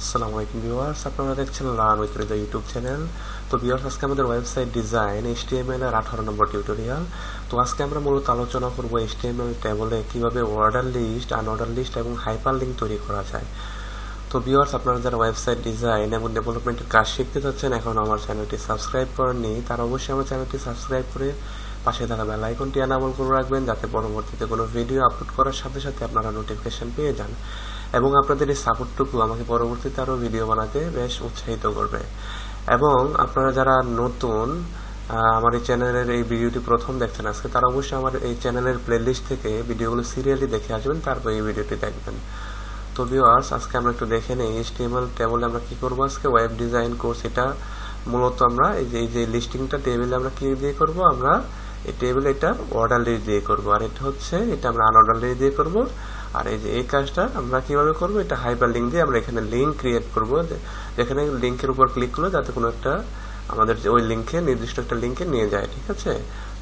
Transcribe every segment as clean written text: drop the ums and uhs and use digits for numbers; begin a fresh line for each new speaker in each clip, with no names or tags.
আসসালামু আলাইকুম ভিউয়ার্স, আপনারা দেখছেন learn with Hridoy YouTube channel. তো ভিউয়ার্স, আজকে আমাদের ওয়েবসাইট ডিজাইন HTML এর 18 নম্বর টিউটোরিয়াল। তো আজকে আমরা মূলত আলোচনা করব HTML টেবলে কিভাবে অর্ডার লিস্ট, আনঅর্ডার লিস্ট এবং হাইপারলিংক তৈরি করা যায়। তো ভিউয়ার্স, আপনারা যারা ওয়েবসাইট ডিজাইন এবং ডেভেলপমেন্টের কাজ শিখতে যাচ্ছেন, এখন আমার চ্যানেলটি সাবস্ক্রাইব করেননি, তারা অবশ্যই আমার চ্যানেলটি সাবস্ক্রাইব করে পাশে থাকা বেল আইকনটি এনাবল করে রাখবেন, যাতে পরবর্তীতে কোনো ভিডিও আপলোড করার সাথে সাথে আপনারা নোটিফিকেশন পেয়ে যান। এবং আপনাদের এই সাপোর্টটুকু আমাকে পরবর্তীতে আরও ভিডিও বানাতে বেশ উৎসাহিত করবে। এবং আপনারা যারা নতুন আমার এই চ্যানেলের এই ভিডিওটি প্রথম দেখছেন আজকে, তারা অবশ্যই আমার এই চ্যানেলের প্লেলিস্ট থেকে ভিডিওগুলো সিরিয়ালি দেখে আসবেন, তারপর এই ভিডিওটি দেখবেন। তো ভিউয়ার্স, আজকে আমরা একটু দেখে নেই HTML টেবলে আমরা কি করব। আজকে ওয়েব ডিজাইন কোর্স, এটা মূলত আমরা এই যে লিস্টিংটা টেবিলে আমরা কি দিয়ে করব, আমরা এই টেবিলে এটা অর্ডার লিস্ট দিয়ে করব, আর এটা আমরা আনঅর্ডার লিস্ট দিয়ে করব। আর এই কাজটা আমরা কিভাবে করব, এটা হাইপার লিঙ্ক দিয়ে আমরা এখানে লিঙ্ক ক্রিয়েট করব, যেখানে লিঙ্কের উপর ক্লিক করলে যাতে কোনো একটা আমাদের ওই লিঙ্কে নির্দিষ্ট একটা লিঙ্কে নিয়ে যায়। ঠিক আছে,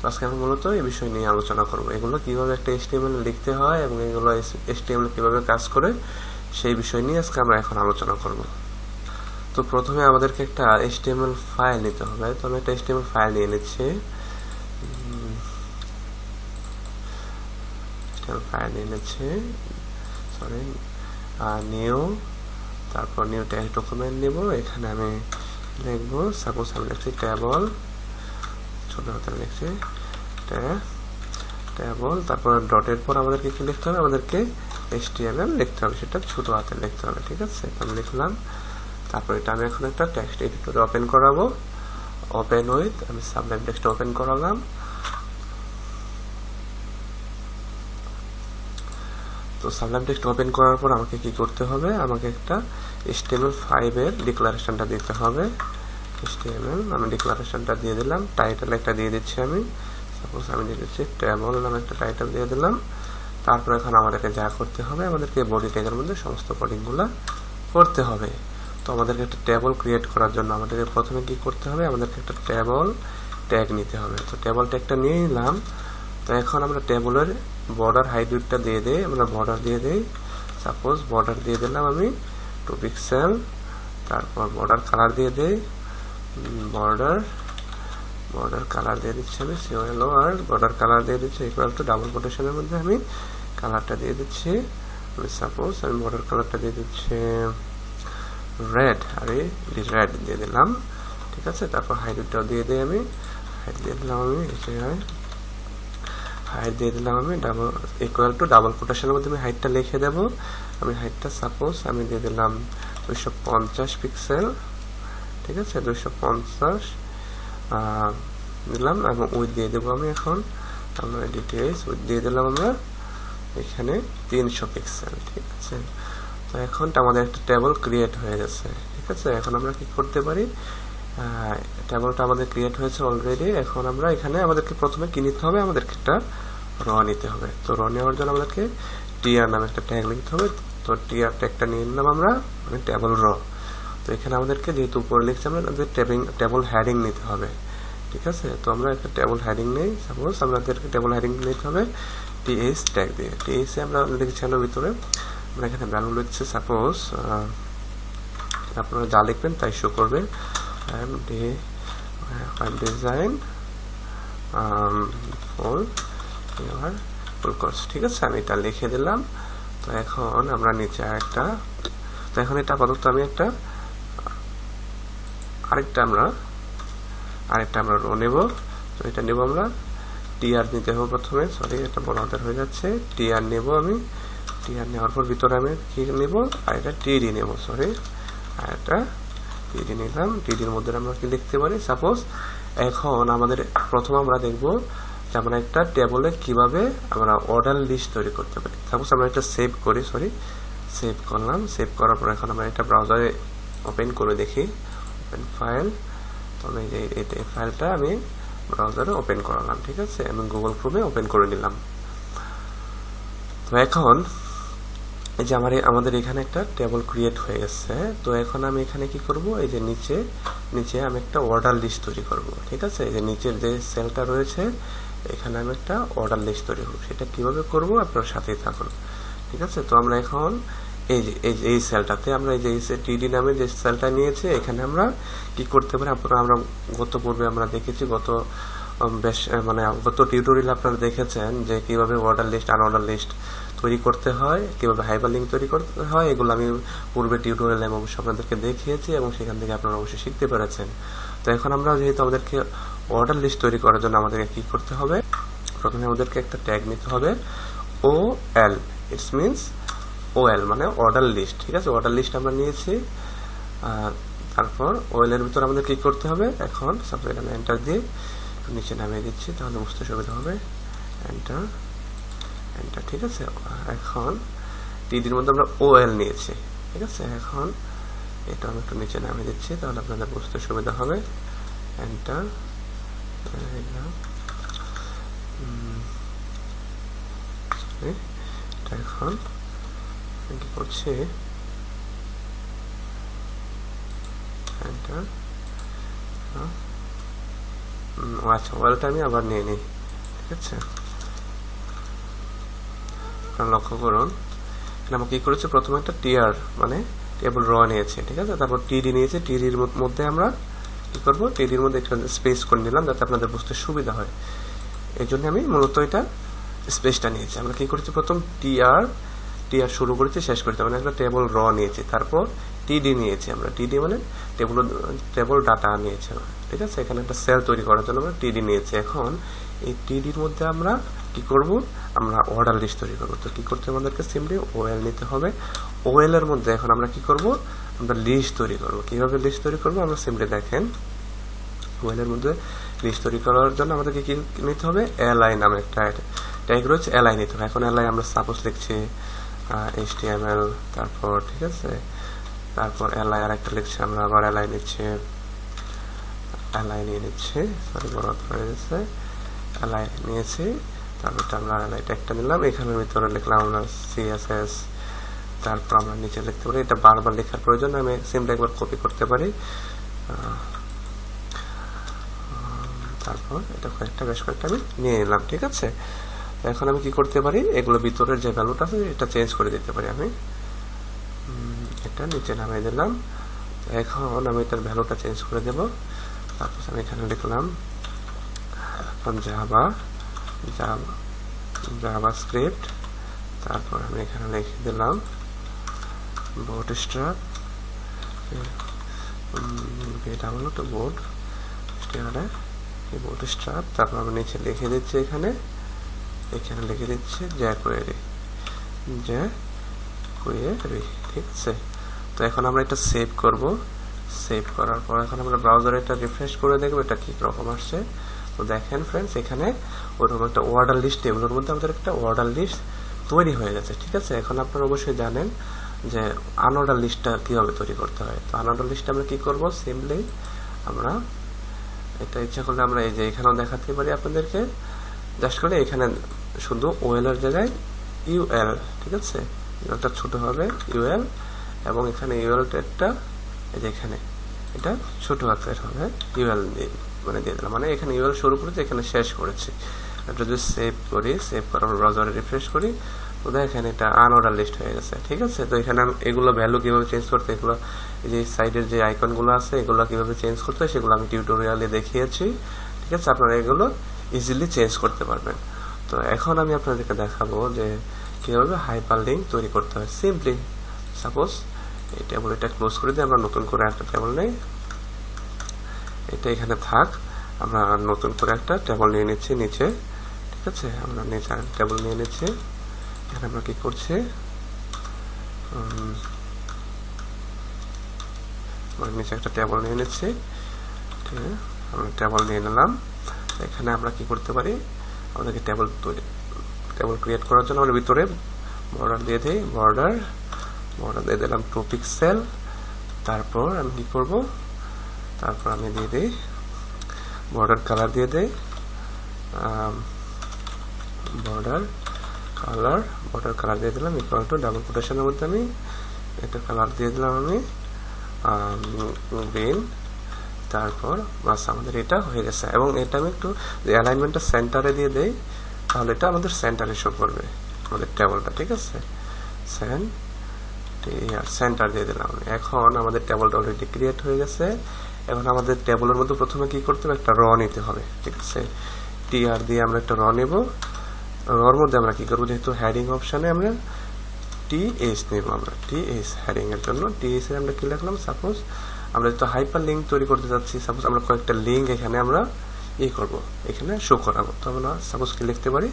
আজকে আমরা মূলত এই বিষয় নিয়ে আলোচনা করব, এগুলো কিভাবে একটা HTML লিখতে হয় এবং এগুলো HTML কিভাবে কাজ করে সেই বিষয় নিয়ে আজকে আমরা এখন আলোচনা করব। তো প্রথমে আমাদেরকে একটা HTML ফাইল নিতে হবে। তো আমি একটা HTML ফাইল নিয়ে নিচ্ছি, নিউ, তারপর নিউ টেক্সট ডকুমেন্ট নিব। এখানে আমি লিখব, সাপোজ আমি লিখছি টেবল, ছোট হাতে লিখছি টেবল, তারপর ডটের পর আমাদেরকে কি লিখতে হবে, আমাদেরকে HTML লিখতে হবে, সেটা ছোট হাতে লিখতে হবে। ঠিক আছে, আমি লিখলাম। তারপর এটা আমি এখন একটা টেক্সট এডিটরে ওপেন করাবো, ওপেন উইথ, আমি সাবলাইম টেক্সট ওপেন করালাম। তো সাবলাইম টেক্সট ওপেন করার পর আমাকে কি করতে হবে, আমাকে একটা HTML5 এর ডিক্লারেশনটা দিতে হবে। HTML আমি ডিক্লারেশনটা দিয়ে দিলাম, টাইটেল একটা দিয়ে দিচ্ছি, আমি সাপোজ আমি দিয়ে দিচ্ছি টেবল নামে একটা টাইটেল দিয়ে দিলাম। তারপর এখন আমাদেরকে যা করতে হবে, আমাদেরকে বডি ট্যাগের মধ্যে সমস্ত কোডিংগুলো করতে হবে। তো আমাদেরকে একটা টেবল ক্রিয়েট করার জন্য আমাদেরকে প্রথমে কি করতে হবে, আমাদেরকে একটা টেবল ট্যাগ নিতে হবে। তো টেবল ট্যাগটা নিয়ে নিলাম। তো এখন আমরা টেবলের বর্ডার হাইটটা দিয়ে দেই, আমরা বর্ডার দিয়ে দেই, সাপোজ বর্ডার দিয়ে দিলাম আমি 2 পিক্সেল। তারপর বর্ডার কালার দিয়ে দেই, বর্ডার কালার দিয়ে দিচ্ছি আমি COLOR, বর্ডার কালার দিয়ে দিচ্ছি ইকুয়াল টু ডাবল কোটেশনের মধ্যে আমি কালারটা দিয়ে দিচ্ছি। আমি সাপোজ আমি বর্ডার কালারটা দিয়ে দিচ্ছি রেড, আর এই রেড দিয়ে দিলাম। ঠিক আছে, তারপর হাইটটাও দিয়ে দিই, আমি হাইট দিয়ে দিলাম, ডাবল ইকুয়াল টু ডাবল কোটেশনের মধ্যে আমি হাইটটা লিখে দেব। আমি হাইটটা সাপোজ আমি দিয়ে দিলাম 250 পিক্সেল। ঠিক আছে, 250 দিলাম, এবং উইথ দিয়ে দেবো আমি এখন আমরা ডিটেইলস উইথ দিয়ে দিলাম আমরা এখানে 300 পিক্সেল। ঠিক আছে, তো এখন আমাদের একটা টেবল ক্রিয়েট হয়ে গেছে। ঠিক আছে, এখন আমরা কি করতে পারি, টেবলটা আমাদের ক্রিয়েট হয়েছে অলরেডি। এখন আমরা এখানে আমাদেরকে প্রথমে কি নিতে হবে, আমাদেরকে একটা র নিতে হবে। তো র নেওয়ার জন্য আমাদেরকে টিআর নামে একটা ট্যাগ নিতে হবে। তো টিআর ট্যাগটা নিয়ে নিলাম আমরা, মানে টেবল র। তো এখানে আমাদেরকে যেহেতু উপরে লিখছি, আমাদের টেবল হেডিং নিতে হবে। ঠিক আছে, তো আমরা একটা টেবল হেডিং নেই, সাপোজ আমাদেরকে টেবল হেডিং নিতে হবে TH ট্যাগ দিয়ে। TH আমরা লিখছি ভিতরে, আমরা এখানে ভ্যালু লিখছি, সাপোজ আপনারা যা লিখবেন তাই শো করবে, ডিজাইন ফুল কোর্স। ঠিক আছে, আমি এটা লিখে দিলাম। তো এখন আমরা নিচে তো এখন এটা আপাতত আমি আরেকটা আমরা রো নেব। তো এটা নেব আমরা টিআর নিতে হবে প্রথমে, সরি এটা বড় হাতের হয়ে যাচ্ছে, টিআর নেব আমি। টিআর নেওয়ার পর ভিতরে আমি কি নেব, আর এটা টিডি নেব, সরি আর এটা টিডি নিলাম। টিডির মধ্যে আমরা কি লিখতে পারি, সাপোজ এখন আমাদের প্রথম আমরা দেখব যে আমরা একটা টেবলে কিভাবে আমরা অর্ডার লিস্ট তৈরি করতে পারি। সাপোজ আমরা এটা সেভ করি, সেভ করলাম। সেভ করার পর এখন আমরা এটা ব্রাউজারে ওপেন করে দেখি, ওপেন ফাইল। তো আমি এই ফাইলটা আমি ব্রাউজারে ওপেন করালাম। ঠিক আছে, আমি গুগল ক্রোমে ওপেন করে নিলাম। তো এখন এই যে আমাদের এখানে একটা টেবল ক্রিয়েট হয়ে গেছে। তো এখন আমি এখানে কি করব, এই যে নিচে আমি একটা অর্ডার লিস্ট তৈরি করব। ঠিক আছে, এই যে নিচের যে সেলটা রয়েছে এখানে আমি একটা অর্ডার লিস্ট তৈরি করব। সেটা কিভাবে করব, আপনার সাথেই থাকুন। ঠিক আছে, তো আমরা এখন এই সেলটাতে আমরা এই যে টিডি নামে যে সেলটা নিয়েছি, এখানে আমরা কি করতে পারি, আমরা গত পূর্বে আমরা দেখেছি, গত টিউটোরিয়ালে আপনারা দেখেছেন যে কিভাবে অর্ডার লিস্ট আনঅর্ডার লিস্ট তৈরি করতে হয়, কিভাবে হাইপারলিংক তৈরি করতে হয়। এগুলো আমি পূর্বে টিউটোরিয়ালে অবশ্যই আপনাদেরকে দেখিয়েছি এবং সেখান থেকে আপনারা অবশ্যই শিখতে পেরেছেন। তো এখন আমরা যেহেতু আমাদেরকে অর্ডার লিস্ট তৈরি করার জন্য আমাদেরকে কি করতে হবে, প্রথমে আমাদেরকে একটা ট্যাগ নিতে হবে, OL, ইটস মিনস OL মানে অর্ডার লিস্ট। ঠিক আছে, অর্ডার লিস্ট আমরা নিয়েছি। তারপর OL এর ভিতর আমাদের কি করতে হবে, এখন সাপোজ এখানে এন্টার দিয়ে নিচে নামিয়ে দিচ্ছি, তাহলে বুঝতে সুবিধা হবে। এন্টার এন্টার, ঠিক আছে। এখন টিডির মধ্যে আমরা OL নিয়েছি, ঠিক আছে। এখন এটা আমি একটু নিচে নামিয়ে দিচ্ছি, তাহলে আপনাদের বুঝতে সুবিধা হবে। এন্টার, এখন কি করছি, এন্টার। আচ্ছা, ওয়েলটা আমি আবার নিয়ে নিই, ঠিক আছে। লক্ষ্য করুন, আমরা কি করেছি, প্রথমে একটা টিআর মানে টেবল র নিয়েছে, ঠিক আছে। তারপর টিডি নিয়েছে, টিডির মধ্যে আমরা কি করব, টিডির মধ্যে একটা স্পেস করে নিলাম যাতে আপনাদের বুঝতে সুবিধা হয়। এই জন্য আমি মূলত এটা স্পেসটা নিয়েছি। আমরা কি করেছি, প্রথম টিআর শুরু করেছি, শেষ করেছি, মানে একটা টেবল র নিয়েছি। তারপর টিডি নিয়েছি আমরা, টিডি মানে টেবল ডাটা নিয়েছি, ঠিক আছে। এখানে একটা সেল তৈরি করার জন্য আমরা টিডি নিয়েছি। এখন এই টিডির মধ্যে আমরা কি করব, আমরা অর্ডার লিস্ট তৈরি করব। তো কি করতে হবে, আমাদেরকে সিম্পলি OL নিতে হবে। OL এর মধ্যে এখন আমরা কি করব, আমরা লিস্ট তৈরি করব। কিভাবে লিস্ট তৈরি করব, আমরা সিম্পলি দেখেন, OL এর মধ্যে লিস্ট তৈরি করার জন্য আমাদেরকে কি নিতে হবে, li নামে একটা ট্যাগ রয়েছে, li নিতে হবে। এখন li আমরা সাপোজ লিখছি HTML, তারপর ঠিক আছে, তারপর li আর একটা লিখছি, আমরা আবার li নিচ্ছি, li নিয়ে নিচ্ছি, সরি বড় হয়ে গেছে, li নিয়েছি। তারপর আমরা li ট্যাগটা নিলাম, এখানের ভিতরে লিখলাম আমরা CSS। তারপর আমরা নিচে লিখতে পারি, এটা বারবার লেখার প্রয়োজন, আমি সিম্পলি একবার কপি করতে পারি। তারপর এটা বেশ কয়েকটা আমি নিয়ে নিলাম, ঠিক আছে। এখন আমি কি করতে পারি, এগুলো ভিতরের যে ভ্যালুটা আছে এটা চেঞ্জ করে দিতে পারি। আমি এটা নিচে নামিয়ে দিলাম। এখন আমি এটার ভ্যালুটা চেঞ্জ করে দেব। তারপর আমি এখানে লিখলাম জাভা স্ক্রিপ্ট। তারপর আমি এখানে লিখে দিলাম bootstrap, bootstrap। তারপর আমি নিচে লিখে দিচ্ছি, এখানে লিখে দিচ্ছি jQuery, ঠিক আছে। তো এখন আমরা এটা সেভ করব। সেভ করার পর এখন আমরা ব্রাউজারে এটা রিফ্রেশ করে দেখব এটা কি রকম আসছে। তো দেখেন ফ্রেন্ডস, এখানে ওরকম একটা অর্ডার লিস্ট, টেবিলের মধ্যে আমাদের একটা অর্ডার লিস্ট তৈরি হয়ে গেছে, ঠিক আছে। এখন আপনারা অবশ্যই জানেন যে আনঅর্ডার লিস্টটা কিভাবে তৈরি করতে হয়। তো আনঅর্ডার লিস্ট আমরা কি করব, সিম্পলি আমরা এটা ইচ্ছা করলে আমরা এই যে এখানেও দেখাতে পারি আপনাদেরকে, জাস্ট করে এখানে শুধু OL এর জায়গায় UL, ঠিক আছে, এটা ছোট হবে UL, এবং এখানে UL ট্যাগটা এই যে এখানে এটা ছোট আকারের হবে, UL মানে দিয়ে দিলাম, মানে এখানে UL শুরু করেছি, এখানে শেষ করেছি। এটা যদি সেভ করি, সেভ করার ব্রাউজারে রিফ্রেশ করি, তো দেখেন এটা আনঅর্ডার লিস্ট হয়ে গেছে, ঠিক আছে। তো এখানে এগুলো ভ্যালু কিভাবে চেঞ্জ করতে, এগুলো এই যে সাইডের যে আইকনগুলো আছে এগুলো কিভাবে চেঞ্জ করতে হয় সেগুলো আমি টিউটোরিয়ালে দেখিয়েছি, ঠিক আছে। আপনারা এগুলো ইজিলি চেঞ্জ করতে পারবেন। তো এখন আমি আপনাদেরকে দেখাবো যে কিভাবে হাইপারলিংক তৈরি করতে হয়। সিম্পলি সাপোজ এই টেবিল এটা ক্লোজ করে দিয়ে আমরা নতুন করে একটা টেবিল নেই, এটা এখানে থাক, আমরা নতুন করে একটা টেবিল নিয়ে নিচ্ছি নিচে, ঠিক আছে। আমরা নিচে টেবিল নিয়ে নিচ্ছি, এখানে আমরা কি করছি, নিচে একটা টেবিল নিয়ে নিচ্ছি, ঠিক আছে। আমরা টেবিল নিয়ে নিলাম। এখানে আমরা কি করতে পারি, আমাদেরকে টেবিল ক্রিয়েট করার জন্য আমরা ভিতরে বর্ডার দিয়ে দিই, বর্ডার দিয়ে দিলাম 2 পিক্সেল। তারপর আমি কি করব, তারপর আমি দিয়ে দিই বর্ডার কালার দিয়ে দিই, বর্ডার কালার দিয়ে দিলাম ইকুয়াল টু ডাবল কোটেশনের মধ্যে আমি এটা কালার দিয়ে দিলাম আমি গ্রিন। তারপর বাস আমাদের এটা হয়ে গেছে, এবং এটা আমি একটু অ্যালাইনমেন্টটা সেন্টারে দিয়ে দেই, তাহলে এটা আমাদের সেন্টারে শো করবে আমাদের টেবিলটা, ঠিক আছে। সেন্টার দিয়ে দিলাম। এখন আমাদের টেবিলটা অলরেডি ক্রিয়েট হয়ে গেছে। এখন আমাদের টেবিলের মধ্যে প্রথমে কি করতে হবে, একটা র নিতে হবে, ঠিক আছে। টিআর দিয়ে আমরা একটা র নেব। রর মধ্যে আমরা কি করবো, যেহেতু হেডিং অপশনে আমরা টিএস নেব, আমরা টিএস হেডিং এর জন্য টিএস এর আমরা কি লিখলাম, সাপোজ আমরা যেহেতু হাইপার লিঙ্ক তৈরি করতে যাচ্ছি, সাপোজ আমরা কয়েকটা লিঙ্ক এখানে আমরা করব, এখানে শো করাবো। তো আমরা সাপোজ কি লিখতে পারি,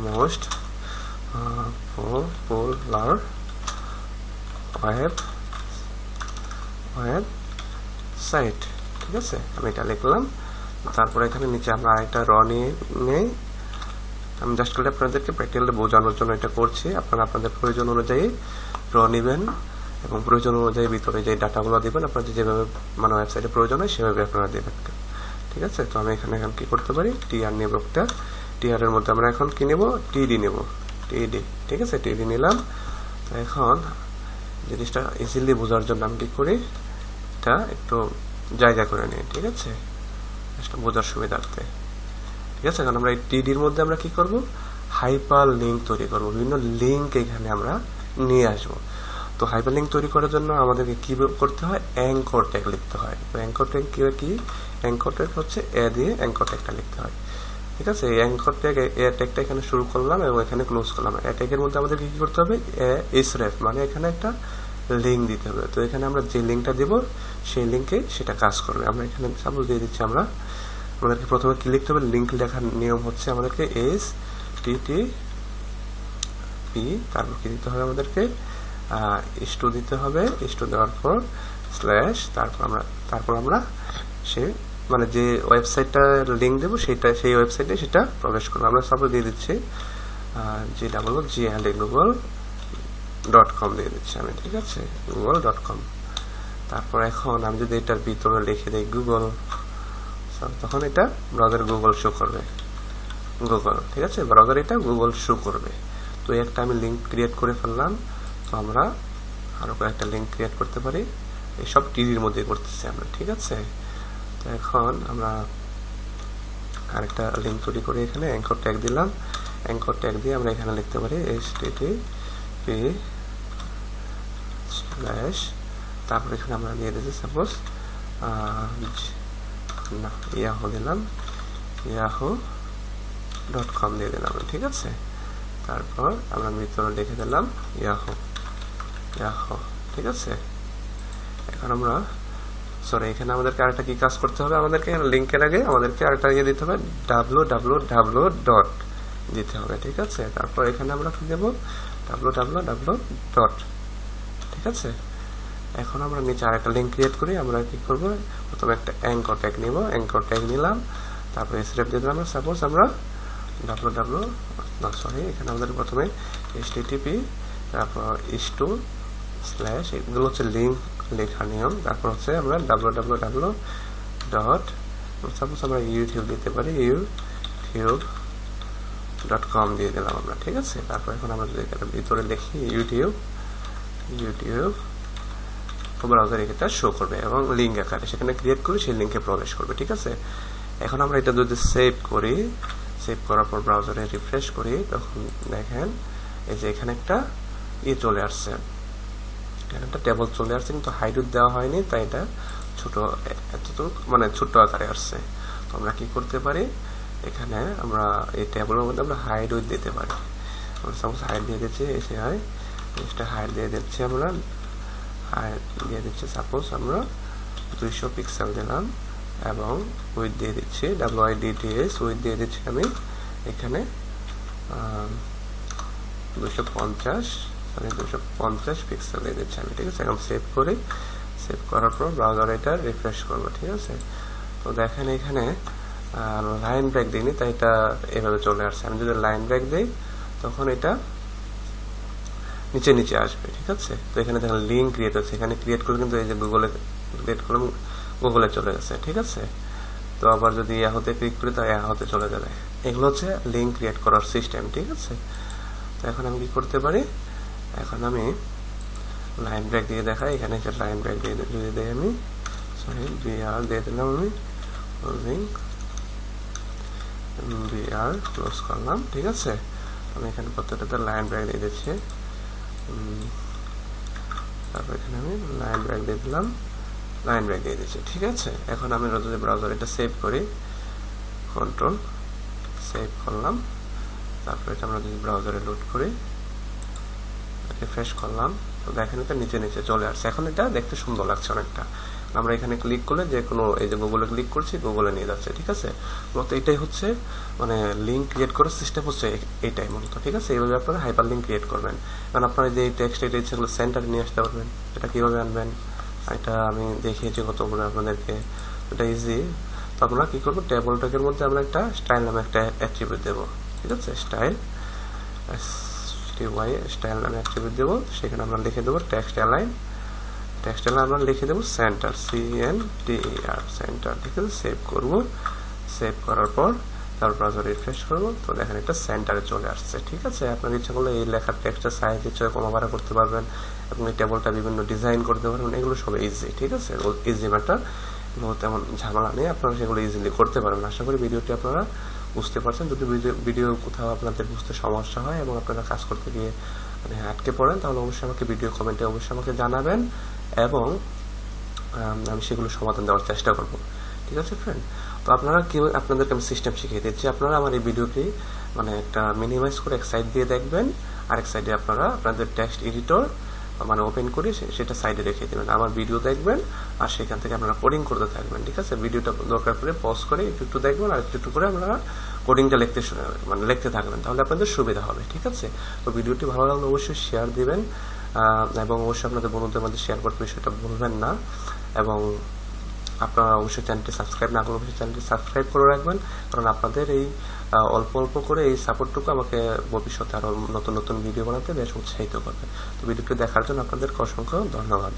মোস্ট পপুলার ওয়েব সাইট, ঠিক আছে, আমি এটা লিখলাম। তারপরে এখানে নিচে আমরা আরেকটা র নিয়ে নেই। আমি জাস্ট করে আপনাদেরকে প্র্যাকটিক্যালি বোঝানোর জন্য এটা করছি। আপনারা আপনাদের প্রয়োজন অনুযায়ী র নেবেন এবং প্রয়োজন অনুযায়ী ভিতরে যে ডাটাগুলো দিবেন, আপনাদের যেভাবে মানে ওয়েবসাইটে প্রয়োজন হয় সেভাবে আপনারা দেবেন, ঠিক আছে। তো আমি এখানে এখন কি করতে পারি, টিআর নেব একটা। টিআর এর মধ্যে আমরা এখন কি নেব, টিডি নেব, টিডি, ঠিক আছে, টিডি নিলাম। তো এখন জিনিসটা ইজিলি বোঝার জন্য আমি কি করি, এটা একটু জায়গা করে নিই, ঠিক আছে, বোঝার সুবিধার্থে, ঠিক আছে। এখন আমরা এই টিডির মধ্যে আমরা কি করব, হাইপার লিঙ্ক তৈরি করব, বিভিন্ন লিঙ্ক এখানে আমরা নিয়ে আসবো। তো হাইপার লিঙ্ক তৈরি করার জন্য আমাদেরকে কি করতে হয়, অ্যাঙ্কর ট্যাগ লিখতে হয়। তো অ্যাঙ্কর ট্যাগ কি, অ্যাঙ্কর ট্যাগ হচ্ছে এ দিয়ে অ্যাঙ্কর ট্যাগটা লিখতে হয়, ঠিক আছে। এই অ্যাঙ্কর ট্যাগ এ ট্যাগটা এখানে শুরু করলাম এবং এখানে ক্লোজ করলাম। এ ট্যাগের মধ্যে আমাদেরকে কি করতে হবে, এসরেফ মানে এখানে একটা লিঙ্ক দিতে হবে। তো এখানে আমরা যে লিঙ্কটা দেব সেই লিঙ্কে সেটা কাজ করবে। আমরা এখানে সাপোজ দিয়ে দিচ্ছি, আমরা আমাদেরকে প্রথমে কি লিখতে হবে, লিঙ্ক লেখার নিয়ম হচ্ছে আমাদেরকে HTTP, তারপর কি দিতে হবে, আমাদেরকে h2 দিতে হবে, h2 দেওয়ার পর স্ল্যাশ, তারপর আমরা সে মানে যে ওয়েবসাইটটা লিঙ্ক দেবো সেই ওয়েবসাইটে সেটা প্রবেশ করবো। আমরা সাপোজ দিয়ে দিচ্ছি google.com দিয়ে দিচ্ছি আমি, ঠিক আছে, google.com। তারপর এখন আমি যদি এটার ভিতরে লিখে দিই গুগল, তখন এটা ব্রাউজার গুগল শো করবে, গুগল, ঠিক আছে, ব্রাউজার এটা গুগল শো করবে। তো একটা আমি লিঙ্ক ক্রিয়েট করে ফেললাম। তো আমরা আরো কয়েকটা লিঙ্ক ক্রিয়েট করতে পারি, এইসব টিডির মধ্যে করতেছি আমরা, ঠিক আছে। তো এখন আমরা আরেকটা লিঙ্ক তৈরি করে এখানে অ্যাঙ্কর ট্যাগ দিলাম। অ্যাঙ্কর ট্যাগ দিয়ে আমরা এখানে লিখতে পারি HTTP স্ল্যাশ, তারপর এখানে আমরা দিয়ে দিচ্ছি সাপোজ ইয়াহু দিলাম, yahoo.com দিয়ে দিলাম, ঠিক আছে। তারপর আমরা ভিতরে লিখে দিলাম ইয়াহু, ঠিক আছে। এখন আমরা এখানে আমাদেরকে আরেকটা কি কাজ করতে হবে, আমাদেরকে লিঙ্কের আগে আমাদেরকে আরেকটা ইয়ে দিতে হবে, www ডট দিতে হবে, ঠিক আছে। তারপর এখানে আমরা কি দেবো, www ডট, ঠিক আছে। এখন আমরা নিচে আরেকটা লিঙ্ক ক্রিয়েট করি। আমরা কি করব, প্রথমে একটা অ্যাঙ্কর ট্যাগ নিব, অ্যাঙ্কর ট্যাগ নিলাম, তারপর এসরেফ দিয়ে দিলাম। সাপোজ আমরা এখানে আমাদের প্রথমে HTTP, তারপর h2 স্ল্যাশ, এগুলো হচ্ছে লিঙ্ক লেখার নিয়ম। তারপর হচ্ছে আমরা www ডট, সাপোজ আমরা ইউটিউব দিতে পারি, youtube.com দিয়ে দিলাম আমরা, ঠিক আছে। তারপর এখন আমরা যদি এখানে ভিতরে লিখি ইউটিউব ব্রাউজার এটা শো করবে এবং লিঙ্ক আকারে সেখানে ক্রিয়েট করে সেই লিঙ্কে প্রবেশ করবে, ঠিক আছে। এখন আমরা এটা যদি সেভ করি, সেভ করার পর ব্রাউজারে রিফ্রেশ করি, তখন দেখেন এই যে এখানে একটা চলে আসছে, এখানে একটা টেবল চলে আসছে, কিন্তু হাইড দেওয়া হয়নি, তাই এটা ছোট, এতটুকু মানে ছোট আকারে আসছে। তো আমরা কি করতে পারি, এখানে আমরা এই টেবলের মধ্যে আমরা হাইড দিতে পারি। আমরা সাপোজ হাইড দিয়ে দিচ্ছি, এসে হয় হাইড দিয়ে দিচ্ছি, আমরা হাইড দিয়ে দিচ্ছি, সাপোজ আমরা 200 পিক্সেল দিলাম এবং উইথ দিয়ে দিচ্ছি WIDTS, উইথ দিয়ে দিচ্ছি আমি এখানে 250 পিক্সেল দিয়ে দিচ্ছি আমি, ঠিক আছে। এখন সেভ করি, সেভ করার পর ব্রাউজার এটা রিফ্রেশ করবো, ঠিক আছে। তো দেখেন এখানে লাইন ব্রেক দিইনি, তাই এটা এভাবে চলে আসছে। আমি যদি লাইন ব্রেক দিই তখন এটা নিচে আসবে, ঠিক আছে। তো এখানে দেখেন লিঙ্ক ক্রিয়েট হচ্ছে, এখানে ক্রিয়েট করে কিন্তু এই যে গুগলে ক্রিয়েট করলাম, গুগলে চলে গেছে, ঠিক আছে। তো আবার যদি ইয়াহুতে ক্লিক করি, তাই ইয়াহুতে চলে যাবে। এগুলো হচ্ছে লিঙ্ক ক্রিয়েট করার সিস্টেম, ঠিক আছে। তো এখন আমি কি করতে পারি, এখন আমি লাইন ব্রেক দিয়ে দেখাই। এখানে লাইন ব্রেক দিয়ে যদি দেই আমি, বিআর দিয়ে দিলাম, আমি ক্লোজিং বিআর ক্লোজ করলাম, ঠিক আছে। আমি এখানে প্রত্যেকটাতে লাইন ব্রেক দিয়ে দিচ্ছি। তারপর এখানে আমি লাইন ব্রেক দিয়ে দিলাম, লাইন ব্রেক দিয়ে দিচ্ছি। ঠিক আছে, এখন আমি যদি ব্রাউজার এটা সেভ করি, কন্ট্রোল সেভ করলাম, তারপর এটা আমরা যদি ব্রাউজারে লোড করি, রিফ্রেশ করলাম, তো দেখেন এটা নিচে নিচে চলে আসছে। এখন এটা দেখতে সুন্দর লাগছে অনেকটা। আমরা এখানে ক্লিক করলে যে কোনো, এই যে গুগলে ক্লিক করছি, গুগলে নিয়ে যাচ্ছে। ঠিক আছে, মূলত এটাই হচ্ছে মানে লিঙ্ক ক্রিয়েট করার সিস্টেম হচ্ছে এইটাই মূলত। ঠিক আছে, এইভাবে আপনারা হাইপার লিঙ্ক ক্রিয়েট করবেন। কারণ আপনারা যে টেক্সট এটা সেগুলো সেন্টারে নিয়ে আসতে পারবেন। এটা কিভাবে আনবেন এটা আমি দেখিয়েছি কতগুলো আপনাদেরকে, এটা ইজি। তো আমরা কি করবো, টেবল ট্যাগের মধ্যে আমরা একটা স্টাইল নামে একটা অ্যাট্রিবিউট দেবো। ঠিক আছে, স্টাইল স্টাইল নামে অ্যাট্রিবিউট দেবো। সেখানে আমরা লিখে দেবো টেক্সট অ্যালাইন, টেক্সট অ্যালাইন আমরা লিখে দেবো সেন্টার, CNTER সেন্টার। ঠিক আছে, সেভ করবো। সেভ করার পর তারপর ব্রাউজার রিফ্রেশ করবো, তো দেখেন এটা সেন্টারে চলে আসছে। ঠিক আছে, আপনার ইচ্ছা করলে এই লেখার টেক্সটের সাইজ ইচ্ছা কমা বাড়া করতে পারবেন এবং এই টেবলটা বিভিন্ন ডিজাইন করতে পারবেন। এগুলো সব ইজি। ঠিক আছে, ইজি ম্যাটার, তেমন ঝামেলা নেই, আপনারা সেগুলো ইজিলি করতে পারবেন। আশা করি ভিডিওটি আপনারা বুঝতে পারছেন। যদি ভিডিও কোথাও আপনাদের বুঝতে সমস্যা হয় এবং আপনারা কাজ করতে গিয়ে মানে আটকে পড়েন, তাহলে অবশ্যই আমাকে ভিডিও কমেন্টে অবশ্যই আমাকে জানাবেন এবং আমি সেগুলো সমাধান দেওয়ার চেষ্টা করব। ঠিক আছে ফ্রেন্ড, তো আপনারা কেউ আপনাদেরকে আমি সিস্টেম শিখিয়ে দিচ্ছি। আপনারা আমার এই ভিডিওটি মানে একটা মিনিমাইজ করে এক সাইড দিয়ে দেখবেন, আরেক সাইডে আপনারা আপনাদের টেক্সট এডিটর মানে ওপেন করে সেটা সাইডে রেখে দেবেন। আমার ভিডিও দেখবেন আর সেখান থেকে আপনারা কোডিং করতে থাকবেন। ঠিক আছে, ভিডিওটা দরকার করে পজ করে একটু দেখবেন আর একটু করে আপনারা কোডিংটা লিখতে থাকবেন, তাহলে আপনাদের সুবিধা হবে। ঠিক আছে, তো ভিডিওটি ভালো লাগলে অবশ্যই শেয়ার দিবেন এবং অবশ্যই আপনাদের বন্ধুদের মধ্যে শেয়ার করতে বিষয়টা ভুলবেন না। এবং আপনারা অবশ্যই চ্যানেলটি সাবস্ক্রাইব না করলে অবশ্যই চ্যানেলটি সাবস্ক্রাইব করে রাখবেন, কারণ আপনাদের এই অল্প অল্প করে এই সাপোর্টটুকু আমাকে ভবিষ্যতে আরো নতুন নতুন ভিডিও বানাতে বেশ উৎসাহিত করবে। তো ভিডিওটি দেখার জন্য আপনাদেরকে অসংখ্য ধন্যবাদ।